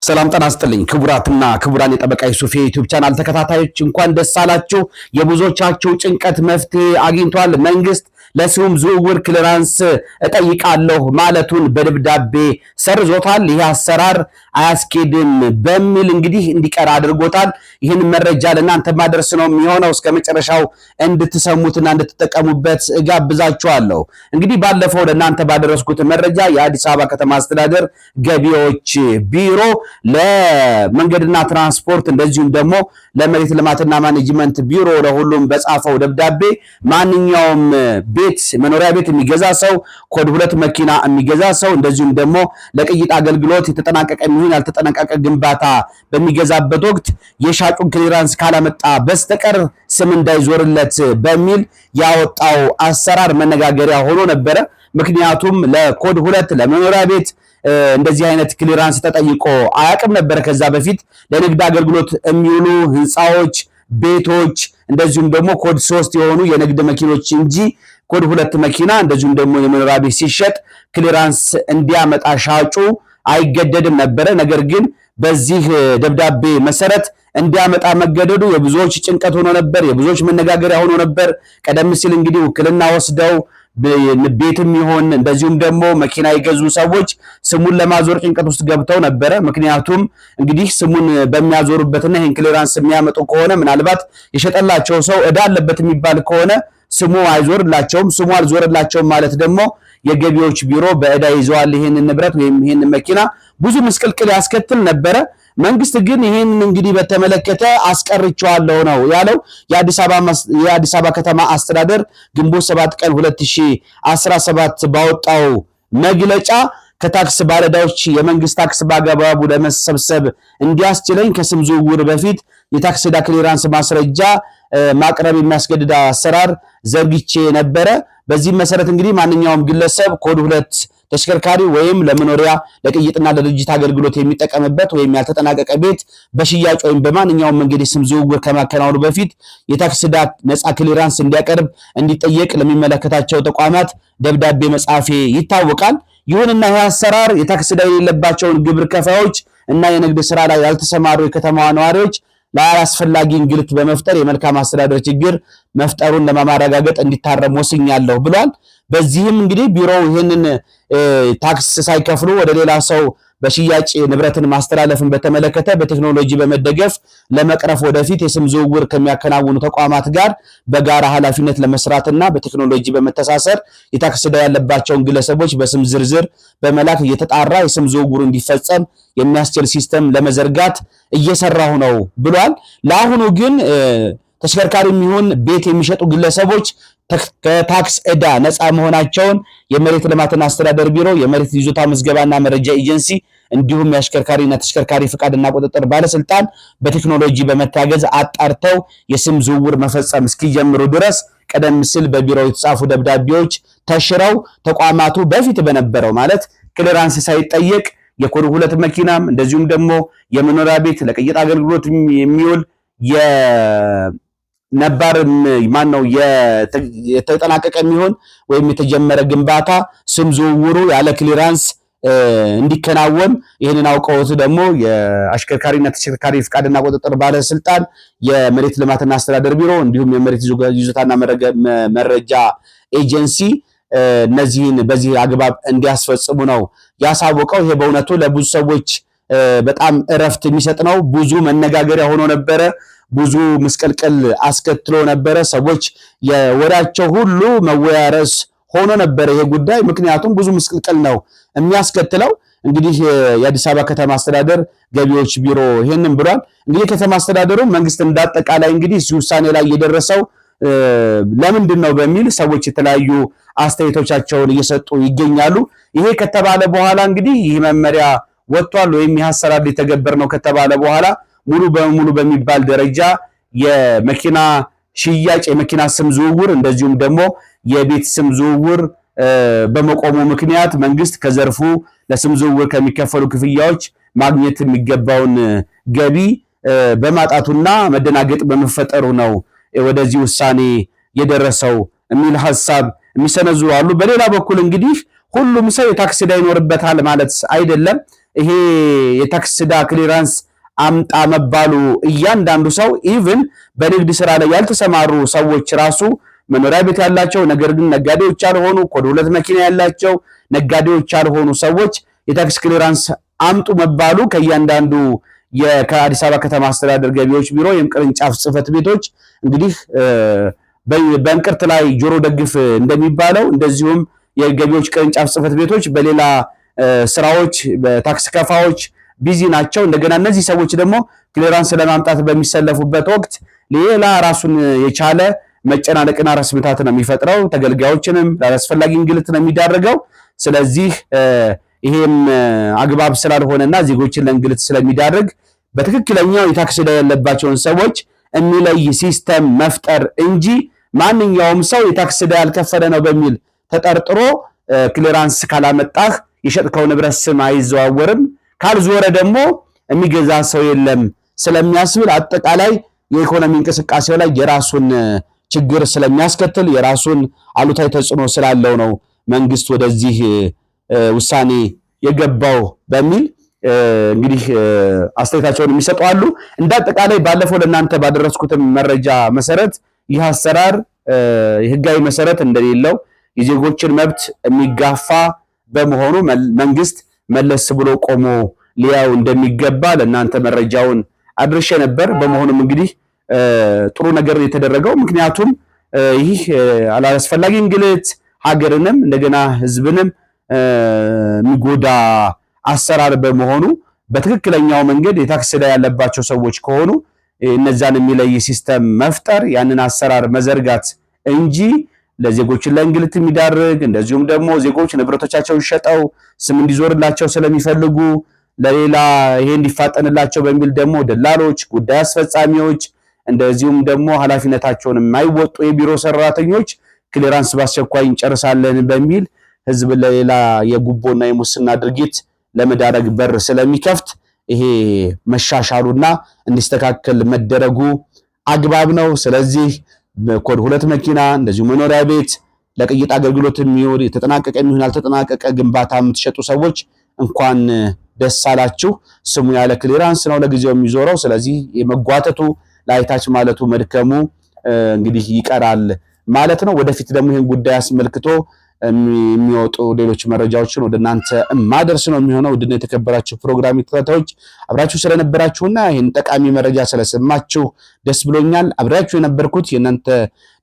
ሰላም ጤና ይስጥልኝ ክቡራትና ክቡራን የጠበቃ ዩሱፍ የዩቲዩብ ቻናል ተከታታዮች እንኳን ደስ አላችሁ። የብዙዎቻችሁ ጭንቀት መፍትሄ አግኝቷል። መንግስት ለስም ዝውውር ክሊራንስ እጠይቃለሁ ማለቱን በደብዳቤ ሰርዞታል። ይህ አሰራር አያስኬድም በሚል እንግዲህ እንዲቀር አድርጎታል። ይህን መረጃ ለእናንተ ማድረስ ነው የሚሆነው። እስከ መጨረሻው እንድትሰሙትና እንድትጠቀሙበት እጋብዛችኋለሁ። እንግዲህ ባለፈው ለእናንተ ባደረስኩት መረጃ የአዲስ አበባ ከተማ አስተዳደር ገቢዎች ቢሮ ለመንገድና ትራንስፖርት እንደዚሁም ደግሞ ለመሬት ልማትና ማኔጅመንት ቢሮ ለሁሉም በጻፈው ደብዳቤ ማንኛውም ቤት መኖሪያ ቤት የሚገዛ ሰው ኮድ 2 መኪና የሚገዛ ሰው እንደዚሁም ደግሞ ለቅይጥ አገልግሎት የተጠናቀቀ የሚሆን ያልተጠናቀቀ ግንባታ በሚገዛበት ወቅት የሻጩን ክሊራንስ ካላመጣ በስተቀር ስም እንዳይዞርለት በሚል ያወጣው አሰራር መነጋገሪያ ሆኖ ነበረ። ምክንያቱም ለኮድ 2 ለመኖሪያ ቤት እንደዚህ አይነት ክሊራንስ ተጠይቆ አያውቅም ነበር ከዛ በፊት ለንግድ አገልግሎት የሚውሉ ህንፃዎች ቤቶች እንደዚሁም ደግሞ ኮድ 3 የሆኑ የንግድ መኪኖች እንጂ ኮድ 2 መኪና እንደዚሁም ደግሞ የመኖሪያ ቤት ሲሸጥ ክሊራንስ እንዲያመጣ ሻጩ አይገደድም ነበር። ነገር ግን በዚህ ደብዳቤ መሰረት እንዲያመጣ መገደዱ የብዙዎች ጭንቀት ሆኖ ነበር፣ የብዙዎች መነጋገሪያ ሆኖ ነበር። ቀደም ሲል እንግዲህ ውክልና ወስደው ቤትም ይሆን እንደዚሁም ደግሞ መኪና የገዙ ሰዎች ስሙን ለማዞር ጭንቀት ውስጥ ገብተው ነበር። ምክንያቱም እንግዲህ ስሙን በሚያዞሩበትና ይሄን ክሊራንስ የሚያመጡ ከሆነ ምናልባት የሸጠላቸው ሰው ዕዳ አለበት የሚባል ከሆነ ስሙ አይዞርላቸውም። ስሙ አልዞርላቸውም ማለት ደግሞ የገቢዎች ቢሮ በዕዳ ይዘዋል ይሄን ንብረት ወይም ይሄን መኪና ብዙ ምስቅልቅል ያስከትል ነበር። መንግስት ግን ይሄን እንግዲህ በተመለከተ አስቀርቻለሁ ነው ያለው። የአዲስ አበባ ከተማ አስተዳደር ግንቦት 7 ቀን 2017 ባወጣው መግለጫ ከታክስ ባለዳዎች የመንግስት ታክስ በአግባቡ ለመሰብሰብ እንዲያስችለኝ ከስም ዝውውር በፊት የታክስ ዕዳ ክሊራንስ ማስረጃ ማቅረብ የሚያስገድድ አሰራር ዘርግቼ ነበረ። በዚህ መሰረት እንግዲህ ማንኛውም ግለሰብ ኮድ 2 ተሽከርካሪ ወይም ለመኖሪያ ለቅይጥና ለድርጅት አገልግሎት የሚጠቀምበት ወይም ያልተጠናቀቀ ቤት በሽያጭ ወይም በማንኛውም መንገድ ስም ዝውውር ከማከናወኑ በፊት የታክስ ዕዳ ነፃ ክሊራንስ እንዲያቀርብ እንዲጠየቅ ለሚመለከታቸው ተቋማት ደብዳቤ መጻፌ ይታወቃል። ይሁንና ይህ አሰራር የታክስ ዕዳ የሌለባቸውን ግብር ከፋዮች እና የንግድ ስራ ላይ ያልተሰማሩ የከተማዋ ነዋሪዎች ለአላስፈላጊ እንግልት በመፍጠር የመልካም አስተዳደር ችግር መፍጠሩን ለማረጋገጥ እንዲታረም ወስኛለሁ ብሏል። በዚህም እንግዲህ ቢሮው ይሄንን ታክስ ሳይከፍሉ ወደ ሌላ ሰው በሽያጭ ንብረትን ማስተላለፍን በተመለከተ በቴክኖሎጂ በመደገፍ ለመቅረፍ ወደፊት የስም ዝውውር ከሚያከናውኑ ተቋማት ጋር በጋራ ኃላፊነት ለመስራትና በቴክኖሎጂ በመተሳሰር የታክስ ዕዳ ያለባቸውን ግለሰቦች በስም ዝርዝር በመላክ እየተጣራ የስም ዝውውሩ እንዲፈጸም የሚያስችል ሲስተም ለመዘርጋት እየሰራሁ ነው ብሏል። ለአሁኑ ግን ተሽከርካሪ የሚሆን ቤት የሚሸጡ ግለሰቦች ከታክስ ዕዳ ነፃ መሆናቸውን የመሬት ልማትና አስተዳደር ቢሮ፣ የመሬት ይዞታ ምዝገባና መረጃ ኤጀንሲ እንዲሁም የአሽከርካሪና ተሽከርካሪ ፍቃድና ቁጥጥር ባለስልጣን በቴክኖሎጂ በመታገዝ አጣርተው የስም ዝውውር መፈጸም እስኪጀምሩ ድረስ ቀደም ሲል በቢሮው የተጻፉ ደብዳቤዎች ተሽረው ተቋማቱ በፊት በነበረው ማለት ክሊራንስ ሳይጠየቅ የኮድ 2 መኪናም እንደዚሁም ደግሞ የመኖሪያ ቤት ለቅይጥ አገልግሎት የሚውል ነባር ማነው የተጠናቀቀ የሚሆን ወይም የተጀመረ ግንባታ ስም ዝውውሩ ያለ ክሊራንስ እንዲከናወን ይሄንን አውቀውት ደግሞ የአሽከርካሪና ተሽከርካሪ ፍቃድና ቁጥጥር ባለስልጣን፣ የመሬት ልማትና አስተዳደር ቢሮ እንዲሁም የመሬት ይዞታና መረጃ ኤጀንሲ እነዚህን በዚህ አግባብ እንዲያስፈጽሙ ነው ያሳወቀው። ይሄ በእውነቱ ለብዙ ሰዎች በጣም እረፍት የሚሰጥ ነው። ብዙ መነጋገሪያ ሆኖ ነበረ። ብዙ ምስቅልቅል አስከትሎ ነበረ። ሰዎች የወራቸው ሁሉ መወያያ ርዕስ ሆኖ ነበረ ይሄ ጉዳይ። ምክንያቱም ብዙ ምስቅልቅል ነው የሚያስከትለው። እንግዲህ የአዲስ አበባ ከተማ አስተዳደር ገቢዎች ቢሮ ይሄንን ብሏል። እንግዲህ ከተማ አስተዳደሩ መንግስት እንዳጠቃላይ እንግዲህ ውሳኔ ላይ የደረሰው ለምንድን ነው በሚል ሰዎች የተለያዩ አስተያየቶቻቸውን እየሰጡ ይገኛሉ። ይሄ ከተባለ በኋላ እንግዲህ ይህ መመሪያ ወጥቷል ወይም ይህ አሰራር ሊተገበር ነው ከተባለ በኋላ ሙሉ በሙሉ በሚባል ደረጃ የመኪና ሽያጭ የመኪና ስም ዝውውር እንደዚሁም ደግሞ የቤት ስም ዝውውር በመቆሙ ምክንያት መንግስት ከዘርፉ ለስም ዝውውር ከሚከፈሉ ክፍያዎች ማግኘት የሚገባውን ገቢ በማጣቱና መደናገጥ በመፈጠሩ ነው ወደዚህ ውሳኔ የደረሰው የሚል ሐሳብ የሚሰነዙ አሉ። በሌላ በኩል እንግዲህ ሁሉም ሰው የታክስ ዕዳ ይኖርበታል ማለት አይደለም። ይሄ የታክስ ዕዳ ክሊራንስ አምጣ መባሉ እያንዳንዱ ሰው ኢቭን በንግድ ስራ ላይ ያልተሰማሩ ሰዎች ራሱ መኖሪያ ቤት ያላቸው ነገር ግን ነጋዴዎች ያልሆኑ ኮድ 2 መኪና ያላቸው ነጋዴዎች ያልሆኑ ሰዎች የታክስ ክሊራንስ አምጡ መባሉ ከእያንዳንዱ ከአዲስ አበባ ከተማ አስተዳደር ገቢዎች ቢሮ የቅርንጫፍ ጽህፈት ቤቶች እንግዲህ በእንቅርት ላይ ጆሮ ደግፍ እንደሚባለው እንደዚሁም የገቢዎች ቅርንጫፍ ጽህፈት ቤቶች በሌላ ስራዎች በታክስ ከፋዎች ቢዚ ናቸው። እንደገና እነዚህ ሰዎች ደግሞ ክሊራንስ ለማምጣት በሚሰለፉበት ወቅት ሌላ ራሱን የቻለ መጨናነቅና ራስ ምታት ነው የሚፈጥረው። ተገልጋዮችንም ላላስፈላጊ እንግልት ነው የሚዳርገው። ስለዚህ ይሄም አግባብ ስላልሆነና ዜጎችን ለእንግልት ስለሚዳርግ በትክክለኛው የታክስ ዕዳ ያለባቸውን ሰዎች የሚለይ ሲስተም መፍጠር እንጂ ማንኛውም ሰው የታክስ ዕዳ ያልከፈለ ነው በሚል ተጠርጥሮ ክሊራንስ ካላመጣህ የሸጥከው ንብረት ስም አይዘዋወርም፣ ካልዞረ ደግሞ የሚገዛ ሰው የለም ስለሚያስብል አጠቃላይ የኢኮኖሚ እንቅስቃሴው ላይ የራሱን ችግር ስለሚያስከትል የራሱን አሉታዊ ተጽዕኖ ስላለው ነው መንግስት ወደዚህ ውሳኔ የገባው በሚል እንግዲህ አስተያየታቸውን የሚሰጡ አሉ። እንደ አጠቃላይ ባለፈው ለእናንተ ባደረስኩትም መረጃ መሰረት ይህ አሰራር የህጋዊ መሰረት እንደሌለው የዜጎችን መብት የሚጋፋ በመሆኑ መንግስት መለስ ብሎ ቆሞ ሊያው እንደሚገባ ለእናንተ መረጃውን አድርሼ ነበር። በመሆኑም እንግዲህ ጥሩ ነገር የተደረገው ምክንያቱም ይህ አላስፈላጊ እንግልት ሀገርንም እንደገና ህዝብንም የሚጎዳ አሰራር በመሆኑ በትክክለኛው መንገድ የታክስ ዕዳ ያለባቸው ሰዎች ከሆኑ እነዛን የሚለይ ሲስተም መፍጠር ያንን አሰራር መዘርጋት እንጂ ለዜጎችን ለእንግልት የሚዳርግ እንደዚሁም ደግሞ ዜጎች ንብረቶቻቸውን ሸጠው ስም እንዲዞርላቸው ስለሚፈልጉ ለሌላ ይሄ እንዲፋጠንላቸው በሚል ደግሞ ደላሎች፣ ጉዳይ አስፈጻሚዎች እንደዚሁም ደግሞ ኃላፊነታቸውን የማይወጡ የቢሮ ሰራተኞች ክሊራንስ በአስቸኳይ እንጨርሳለን በሚል ህዝብ ለሌላ የጉቦና የሙስና ድርጊት ለመዳረግ በር ስለሚከፍት ይሄ መሻሻሉና እንዲስተካከል መደረጉ አግባብ ነው። ስለዚህ ኮድ 2 መኪና እንደዚሁ መኖሪያ ቤት ለቅይጥ አገልግሎት የሚውል የተጠናቀቀ የሚሆን ያልተጠናቀቀ ግንባታ የምትሸጡ ሰዎች እንኳን ደስ አላችሁ። ስሙ ያለ ክሊራንስ ነው ለጊዜው የሚዞረው። ስለዚህ የመጓተቱ ላይታች ማለቱ መድከሙ እንግዲህ ይቀራል ማለት ነው። ወደፊት ደግሞ ይሄን ጉዳይ አስመልክቶ የሚወጡ ሌሎች መረጃዎችን ወደናንተ ማድረስ ነው የሚሆነው። ውድና የተከበራችሁ ፕሮግራም ተከታታዮች አብራችሁ ስለነበራችሁና ይሄን ጠቃሚ መረጃ ስለሰማችሁ ደስ ብሎኛል። አብራችሁ የነበርኩት የናንተ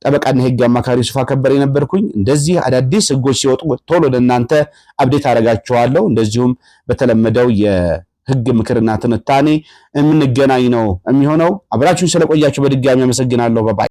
ጠበቃና ህግ አማካሪ ሱፋ ከበረ የነበርኩኝ። እንደዚህ አዳዲስ ህጎች ሲወጡ ቶሎ ወደናንተ አፕዴት አደርጋችኋለሁ። እንደዚሁም በተለመደው የህግ ምክርና ትንታኔ የምንገናኝ ነው የሚሆነው። አብራችሁ ስለቆያችሁ በድጋሚ አመሰግናለሁ። ባይ